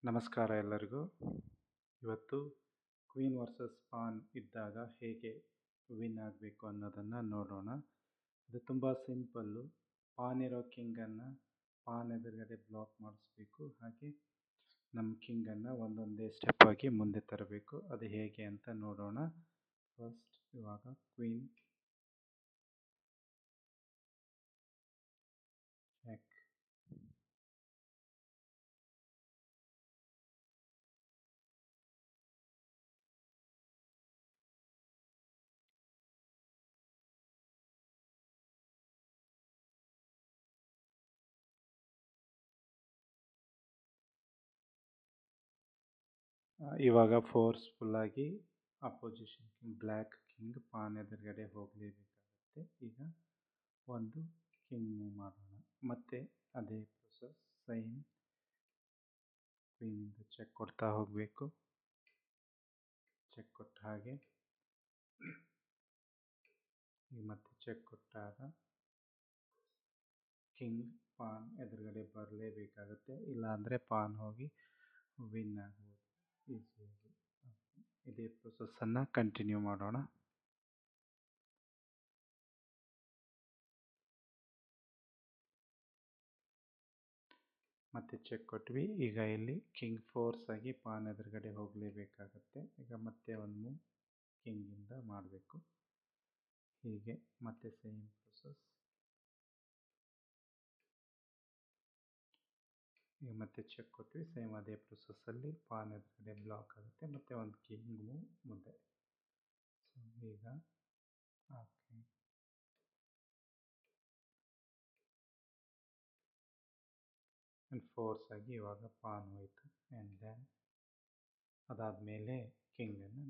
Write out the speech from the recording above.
ನಮಸ್ಕಾರ ಎಲ್ಲರಿಗೂ. ಇವತ್ತು ಕ್ವೀನ್ ವರ್ಸಸ್ ಪಾನ್ ಇದ್ದಾಗ ಹೇಗೆ ವಿನ್ ಆಗಬೇಕು ಅನ್ನೋದನ್ನು ನೋಡೋಣ. ಇದು ತುಂಬ ಸಿಂಪಲ್ಲು. ಪಾನ್ ಇರೋ ಕಿಂಗನ್ನು ಪಾನ್ ಎದುರುಗಡೆ ಬ್ಲಾಕ್ ಮಾಡಿಸ್ಬೇಕು. ಹಾಗೆ ನಮ್ಮ ಕಿಂಗನ್ನು ಒಂದೊಂದೇ ಸ್ಟೆಪ್ ಆಗಿ ಮುಂದೆ ತರಬೇಕು. ಅದು ಹೇಗೆ ಅಂತ ನೋಡೋಣ. ಫಸ್ಟ್ ಇವಾಗ ಕ್ವೀನ್ ಚೆಕ್, ಇವಾಗ ಫೋರ್ಸ್ಫುಲ್ಲಾಗಿ opposition king black king pawn ಎದುರುಗಡೆ ಹೋಗಲೇಬೇಕಾಗುತ್ತೆ. ಈಗ ಒಂದು ಕಿಂಗ್ ಮೂವ್ ಮಾಡೋಣ. ಮತ್ತೆ ಅದೇ ಪ್ರೊಸೆಸ್ ಸೇಮ್. ಕ್ವೀನಿಂದ ಚೆಕ್ ಕೊಡ್ತಾ ಹೋಗಬೇಕು. ಚೆಕ್ ಕೊಟ್ಟ ಹಾಗೆ ಈಗ ಮತ್ತೆ ಚೆಕ್ ಕೊಟ್ಟಾಗ ಕಿಂಗ್ ಪಾನ್ ಎದುರುಗಡೆ ಬರಲೇಬೇಕಾಗುತ್ತೆ. ಇಲ್ಲಾಂದರೆ ಪಾನ್ ಹೋಗಿ ವಿನ್ ಆಗ್ಬೋದು ಈಸಿಯಾಗಿ. ಇದೇ ಪ್ರೊಸೆಸ್ಸನ್ನು ಕಂಟಿನ್ಯೂ ಮಾಡೋಣ. ಮತ್ತೆ ಚೆಕ್ ಕೊಟ್ವಿ. ಈಗ ಇಲ್ಲಿ ಕಿಂಗ್ ಫೋರ್ಸ್ ಆಗಿ ಪಾನ್ ಎದುರುಗಡೆ ಹೋಗಲೇಬೇಕಾಗುತ್ತೆ. ಈಗ ಮತ್ತೆ ಒಂದು ಮೂವ್ ಕಿಂಗಿಂದ ಮಾಡಬೇಕು. ಹೀಗೆ ಮತ್ತೆ ಸೇಮ್ ಪ್ರೊಸೆಸ್. ಈಗ ಮತ್ತೆ ಚೆಕ್ ಕೊಟ್ವಿ. ಸೇಮ್ ಅದೇ ಪ್ರೊಸೆಸ್ಸಲ್ಲಿ ಪಾನ್ ಎದುರುಗಡೆ ಬ್ಲಾಕ್ ಆಗುತ್ತೆ. ಮತ್ತೆ ಒಂದು ಕಿಂಗ್ ಮೂವ್ ಮುಂದೆ. ಸೊ ಈಗ ಓಕೆ, ಫೋರ್ಸ್ ಆಗಿ ಇವಾಗ ಪಾನ್ ಹೋಯಿತು. ಆ್ಯಂಡ್ ದೆನ್ ಅದಾದಮೇಲೆ ಕಿಂಗನ್ನು